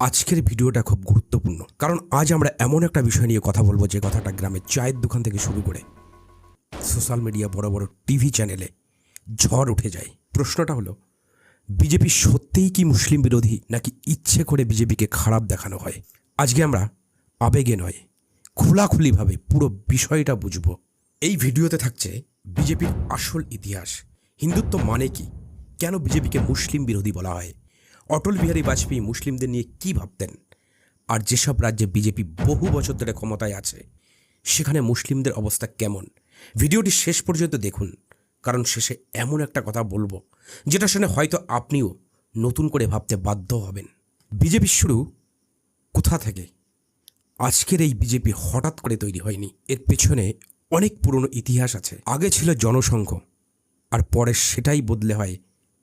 আজকের ভিডিওটা খুব গুরুত্বপূর্ণ, কারণ আজ আমরা এমন একটা বিষয় নিয়ে কথা বলবো যে কথাটা গ্রামের চায়ের দোকান থেকে শুরু করে সোশ্যাল মিডিয়া, বড় বড় টিভি চ্যানেলে ঝড় উঠে যায়। প্রশ্নটা হলো, বিজেপি সত্যিই কি মুসলিম বিরোধী, নাকি ইচ্ছে করে বিজেপিকে খারাপ দেখানো হয়? আজকে আমরা আবেগে নয়, খোলাখুলিভাবে পুরো বিষয়টা বুঝব। এই ভিডিওতে থাকছে বিজেপির আসল ইতিহাস, হিন্দুত্ব মানে কি, কেন বিজেপিকে মুসলিম বিরোধী বলা হয়, অটল বিহারী বাজপেয়ী মুসলিমদের নিয়ে কী ভাবতেন, আর যেসব রাজ্যে বিজেপি বহু বছর ধরে ক্ষমতায় আছে সেখানে মুসলিমদের অবস্থা কেমন। ভিডিওটি শেষ পর্যন্ত দেখুন, কারণ শেষে এমন একটা কথা বলবো যেটা শুনে হয়তো আপনিও নতুন করে ভাবতে বাধ্য হবেন। বিজেপির শুরু কোথা থেকে? আজকের এই বিজেপি হঠাৎ করে তৈরি হয়নি, এর পেছনে অনেক পুরনো ইতিহাস আছে। আগে ছিল জনসংঘ, আর পরে সেটাই বদলে হয়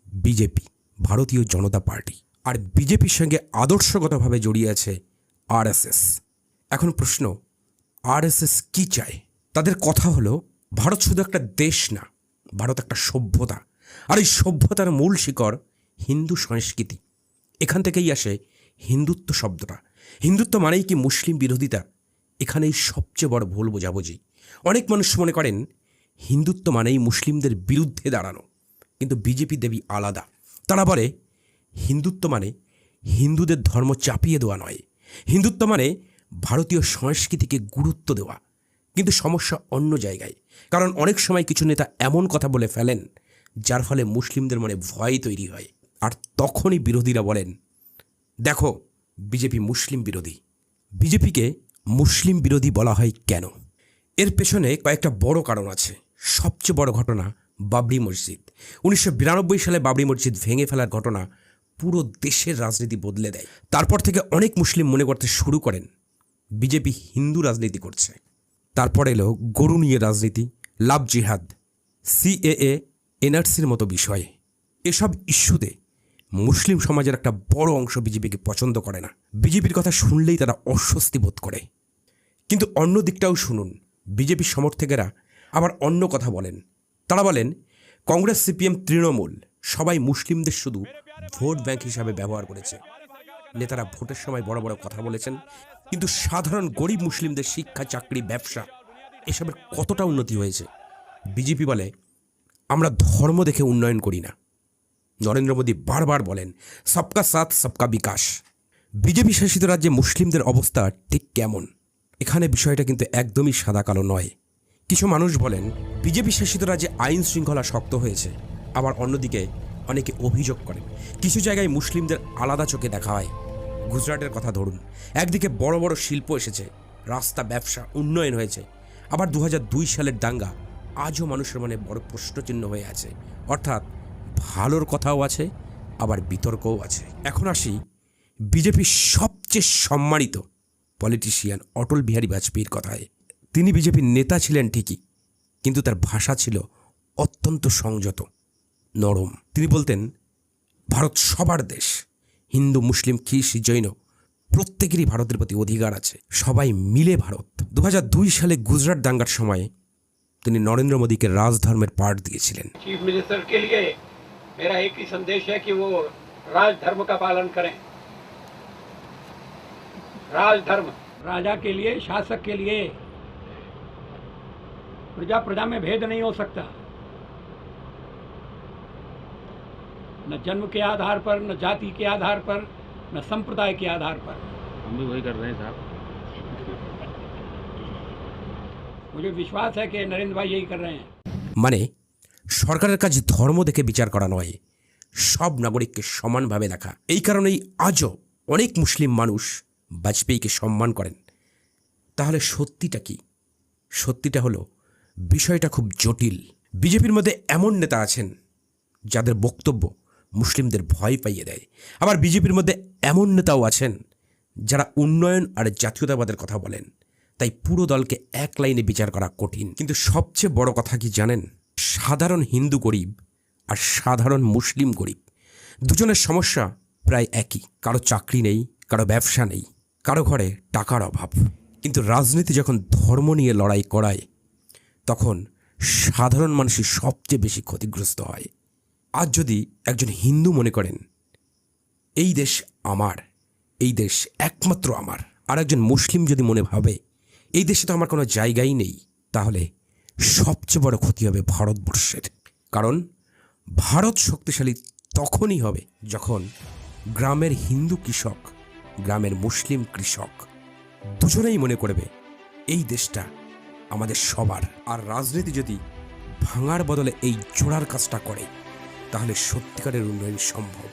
বিজেপি, ভারতীয় জনতা পার্টি। আর বিজেপির সঙ্গে আদর্শগতভাবে জড়িয়ে আছে আরএসএস। এখন প্রশ্ন, আরএসএস কি চায়? তাদের কথা হলো, ভারত শুধু একটা দেশ না, ভারত একটা সভ্যতা, আর এই সভ্যতার মূল শিকড় হিন্দু সংস্কৃতি। এখান থেকেই আসে হিন্দুত্ব শব্দটা। হিন্দুত্ব মানেই কি মুসলিম বিরোধিতা? এখানেই সবচেয়ে বড় ভুল বোঝাবুঝি। অনেক মানুষ মনে করেন হিন্দুত্ব মানেই মুসলিমদের বিরুদ্ধে দাঁড়ানো, কিন্তু বিজেপি দেবী আলাদা। তারা বলে হিন্দুত্ব মানে হিন্দুদের ধর্ম চাপিয়ে দেওয়া নয়, হিন্দুত্ব মানে ভারতীয় সংস্কৃতিকে গুরুত্ব দেওয়া। কিন্তু সমস্যা অন্য জায়গায়, কারণ অনেক সময় কিছু নেতা এমন কথা বলে ফেলেন যার ফলে মুসলিমদের মনে ভয় তৈরি হয়। আর তখনই বিরোধীরা বলেন, দেখো বিজেপি মুসলিম বিরোধী। বিজেপিকে মুসলিম বিরোধী বলা হয় কেন? এর পেছনে কয়েকটা বড় কারণ আছে। সবচেয়ে বড় ঘটনা বাবরি মসজিদ। 1992 সালে বাবরি মসজিদ ভেঙে ফেলার ঘটনা পুরো দেশের রাজনীতি বদলে দেয়। তারপর থেকে অনেক মুসলিম মনে করতে শুরু করেন বিজেপি হিন্দু রাজনীতি করছে। তারপর এলো গরু নিয়ে রাজনীতি, লাভ জিহাদ, সিএএ, এনআরসির মতো বিষয়। এসব ইস্যুতে মুসলিম সমাজের একটা বড় অংশ বিজেপিকে পছন্দ করে না। বিজেপির কথা শুনলেই তারা অস্বস্তি বোধ করে। কিন্তু অন্য দিকটাও শুনুন, বিজেপির সমর্থকেরা আবার অন্য কথা বলেন। তারা বলেন কংগ্রেস, সিপিএম, তৃণমূল সবাই মুসলিমদের শুধু ভোট ব্যাংক হিসাবে ব্যবহার করেছে। নেতারা ভোটের সময় বড় বড় কথা বলেছেন, কিন্তু সাধারণ গরিব মুসলিমদের শিক্ষা, চাকরি, ব্যবসা এসবের কতটা উন্নতি হয়েছে? বিজেপি বলে আমরা ধর্ম দেখে উন্নয়ন করি না। নরেন্দ্র মোদী বারবার বলেন সবকা সাথ সবকা বিকাশ। বিজেপি শাসিত রাজ্যে মুসলিমদের অবস্থা ঠিক কেমন? এখানে বিষয়টা কিন্তু একদমই সাদা কালো নয়। কিছু মানুষ বলেন বিজেপি শাসিত রাজ্যে আইন শৃঙ্খলা শক্ত হয়েছে, আবার অন্যদিকে অনেকে অভিযোগ করেন কিছু জায়গায় মুসলিমদের আলাদা চোখে দেখা হয়। গুজরাটের কথা ধরুন, একদিকে বড় বড় শিল্প এসেছে, রাস্তা, ব্যবসা, উন্নয়ন হয়েছে, আবার 2002 সালের দাঙ্গা আজও মানুষের মনে বড় প্রশ্নচিহ্ন হয়ে আছে। অর্থাৎ ভালোর কথাও আছে, আবার বিতর্কও আছে। এখন আসি বিজেপির সবচেয়ে সম্মানিত পলিটিশিয়ান অটল বিহারী বাজপেয়ীর কথায়। তিনি বিজেপির নেতা ছিলেন ঠিকই, কিন্তু তার ভাষা ছিল অত্যন্ত সংযত, নরম। তিনি বলতেন ভারত সবার দেশ, হিন্দু, মুসলিম, খ্রিস্ট, জৈন প্রত্যেকেরই ভারতের প্রতি অধিকার আছে, সবাই মিলে ভারত। 2002 সালে গুজরাট দাঙ্গার সময় তিনি নরেন্দ্র মোদীকে রাজধর্মের পাঠ দিয়েছিলেন। चीफ मिनिस्टर के लिए मेरा एक ही संदेश है कि वो राजधर्म का पालन करें। राजधर्म राजा के लिए, शासक के लिए प्रजा प्रजा में भेद नहीं हो सकता, न जन्म के आधार पर, न जाति के आधार पर, न संप्रदाय के आधार पर। हम भी वही कर रहे हैं साहब। मुझे विश्वास है कि नरेंद्र भाई यही कर रहे हैं। মানে সরকারের কাজ ধর্ম দেখে বিচার করা নয়, সব নাগরিককে সমানভাবে দেখা। এই কারণেই আজও অনেক মুসলিম মানুষ বাজপেয়ীকে সম্মান করেন। তাহলে সত্যিটা কি? সত্যিটা হলো বিষয়টা খুব জটিল। বিজেপির মধ্যে এমন নেতা আছেন যাদের বক্তব্য মুসলিমদের ভয় পাইয়ে দেয়, আবার বিজেপির মধ্যে এমন নেতাও আছেন যারা উন্নয়ন আর জাতীয়তাবাদের কথা বলেন। তাই পুরো দলকে এক লাইনে বিচার করা কঠিন। কিন্তু সবচেয়ে বড় কথা কি জানেন? সাধারণ হিন্দু গরিব আর সাধারণ মুসলিম গরিব দুজনের সমস্যা প্রায় একই। কারো চাকরি নেই, কারো ব্যবসা নেই, কারো ঘরে টাকার অভাব। কিন্তু রাজনীতি যখন ধর্ম নিয়ে লড়াই করায়, তখন সাধারণ মানুষই সবচেয়ে বেশি ক্ষতিগ্রস্ত হয়। আজ যদি একজন হিন্দু মনে করেন এই দেশ আমার, এই দেশ একমাত্র আমার, আর একজন মুসলিম যদি মনে ভাবে এই দেশে তো আমার কোনো জায়গাই নেই, তাহলে সবচেয়ে বড় ক্ষতি হবে ভারতবর্ষের। কারণ ভারত শক্তিশালী তখনই হবে যখন গ্রামের হিন্দু কৃষক, গ্রামের মুসলিম কৃষক দুজনেই মনে করবে এই দেশটা আমাদের সবার। আর রাজনীতি যদি ভাঙার বদলে এই জোড়ার কাজটা করে, তাহলে সত্যিকারের উন্নয়ন সম্ভব।